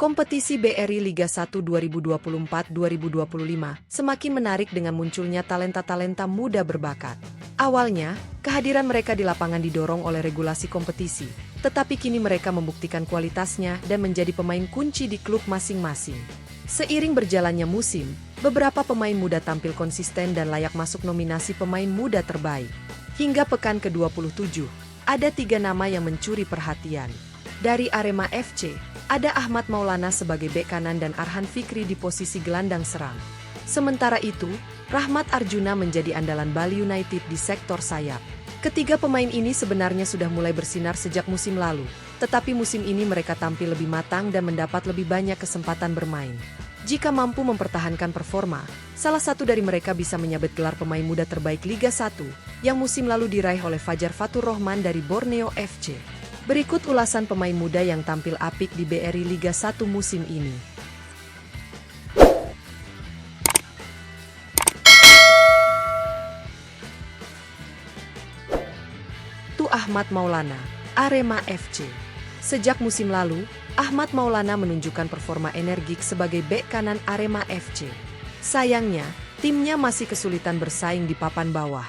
Kompetisi BRI Liga 1 2024-2025 semakin menarik dengan munculnya talenta-talenta muda berbakat. Awalnya, kehadiran mereka di lapangan didorong oleh regulasi kompetisi, tetapi kini mereka membuktikan kualitasnya dan menjadi pemain kunci di klub masing-masing. Seiring berjalannya musim, beberapa pemain muda tampil konsisten dan layak masuk nominasi pemain muda terbaik. Hingga pekan ke-27, ada 3 nama yang mencuri perhatian. Dari Arema FC, ada Ahmad Maulana sebagai bek kanan dan Arhan Fikri di posisi gelandang serang. Sementara itu, Rahmat Arjuna menjadi andalan Bali United di sektor sayap. Ketiga pemain ini sebenarnya sudah mulai bersinar sejak musim lalu, tetapi musim ini mereka tampil lebih matang dan mendapat lebih banyak kesempatan bermain. Jika mampu mempertahankan performa, salah satu dari mereka bisa menyabet gelar pemain muda terbaik Liga 1, yang musim lalu diraih oleh Fajar Fatur Rohman dari Borneo FC. Berikut ulasan pemain muda yang tampil apik di BRI Liga 1 musim ini. Ahmad Maulana, Arema FC. Sejak musim lalu, Ahmad Maulana menunjukkan performa energik sebagai bek kanan Arema FC. Sayangnya, timnya masih kesulitan bersaing di papan bawah.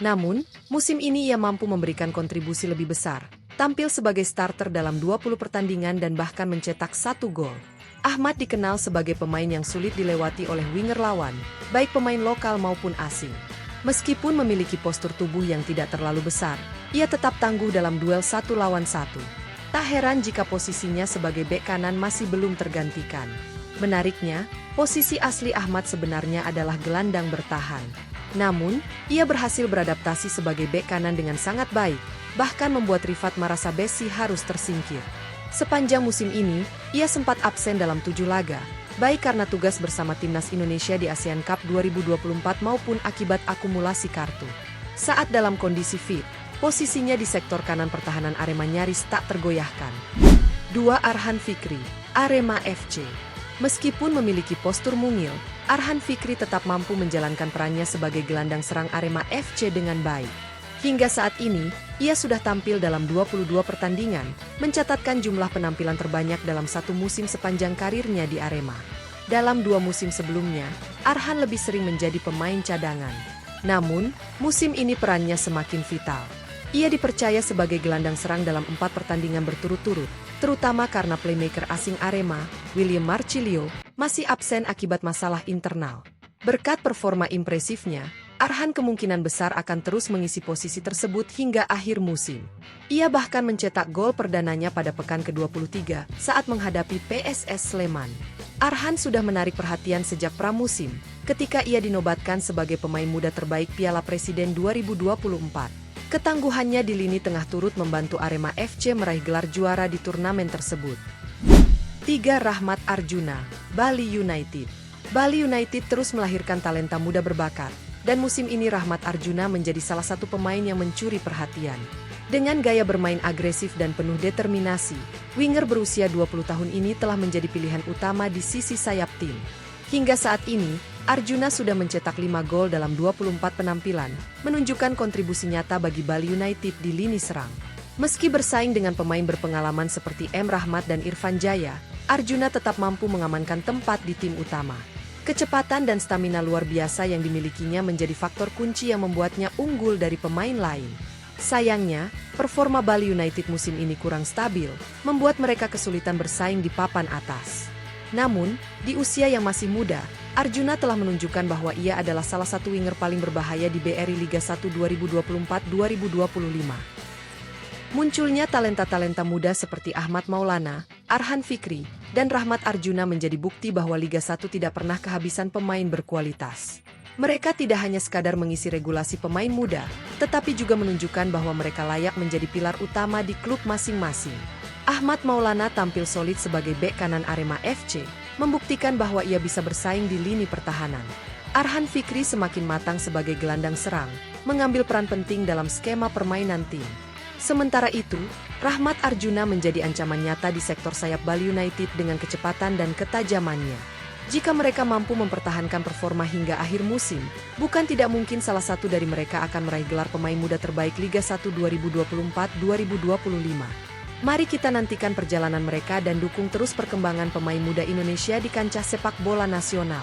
Namun, musim ini ia mampu memberikan kontribusi lebih besar, tampil sebagai starter dalam 20 pertandingan dan bahkan mencetak 1 gol. Ahmad dikenal sebagai pemain yang sulit dilewati oleh winger lawan, baik pemain lokal maupun asing. Meskipun memiliki postur tubuh yang tidak terlalu besar, ia tetap tangguh dalam duel 1 lawan 1. Tak heran jika posisinya sebagai bek kanan masih belum tergantikan. Menariknya, posisi asli Ahmad sebenarnya adalah gelandang bertahan. Namun, ia berhasil beradaptasi sebagai bek kanan dengan sangat baik, bahkan membuat Rifat Marasabesi harus tersingkir. Sepanjang musim ini, ia sempat absen dalam 7 laga, baik karena tugas bersama timnas Indonesia di ASEAN Cup 2024 maupun akibat akumulasi kartu. Saat dalam kondisi fit, posisinya di sektor kanan pertahanan Arema nyaris tak tergoyahkan. 2. Arhan Fikri, Arema FC. Meskipun memiliki postur mungil, Arhan Fikri tetap mampu menjalankan perannya sebagai gelandang serang Arema FC dengan baik. Hingga saat ini, ia sudah tampil dalam 22 pertandingan, mencatatkan jumlah penampilan terbanyak dalam 1 musim sepanjang karirnya di Arema. Dalam 2 musim sebelumnya, Arhan lebih sering menjadi pemain cadangan. Namun, musim ini perannya semakin vital. Ia dipercaya sebagai gelandang serang dalam 4 pertandingan berturut-turut, terutama karena playmaker asing Arema, William Marcilio, masih absen akibat masalah internal. Berkat performa impresifnya, Arhan kemungkinan besar akan terus mengisi posisi tersebut hingga akhir musim. Ia bahkan mencetak gol perdananya pada pekan ke-23 saat menghadapi PSS Sleman. Arhan sudah menarik perhatian sejak pramusim, ketika ia dinobatkan sebagai pemain muda terbaik Piala Presiden 2024. Ketangguhannya di lini tengah turut membantu Arema FC meraih gelar juara di turnamen tersebut. 3. Rahmat Arjuna, Bali United. Bali United terus melahirkan talenta muda berbakat, dan musim ini Rahmat Arjuna menjadi salah satu pemain yang mencuri perhatian. Dengan gaya bermain agresif dan penuh determinasi, winger berusia 20 tahun ini telah menjadi pilihan utama di sisi sayap tim. Hingga saat ini, Arjuna sudah mencetak 5 gol dalam 24 penampilan, menunjukkan kontribusi nyata bagi Bali United di lini serang. Meski bersaing dengan pemain berpengalaman seperti M. Rahmat dan Irfan Jaya, Arjuna tetap mampu mengamankan tempat di tim utama. Kecepatan dan stamina luar biasa yang dimilikinya menjadi faktor kunci yang membuatnya unggul dari pemain lain. Sayangnya, performa Bali United musim ini kurang stabil, membuat mereka kesulitan bersaing di papan atas. Namun, di usia yang masih muda, Arjuna telah menunjukkan bahwa ia adalah salah satu winger paling berbahaya di BRI Liga 1 2024-2025. Munculnya talenta-talenta muda seperti Ahmad Maulana, Arhan Fikri, dan Rahmat Arjuna menjadi bukti bahwa Liga 1 tidak pernah kehabisan pemain berkualitas. Mereka tidak hanya sekadar mengisi regulasi pemain muda, tetapi juga menunjukkan bahwa mereka layak menjadi pilar utama di klub masing-masing. Ahmad Maulana tampil solid sebagai bek kanan Arema FC, membuktikan bahwa ia bisa bersaing di lini pertahanan. Arhan Fikri semakin matang sebagai gelandang serang, mengambil peran penting dalam skema permainan tim. Sementara itu, Rahmat Arjuna menjadi ancaman nyata di sektor sayap Bali United dengan kecepatan dan ketajamannya. Jika mereka mampu mempertahankan performa hingga akhir musim, bukan tidak mungkin salah satu dari mereka akan meraih gelar pemain muda terbaik Liga 1 2024-2025. Mari kita nantikan perjalanan mereka dan dukung terus perkembangan pemain muda Indonesia di kancah sepak bola nasional.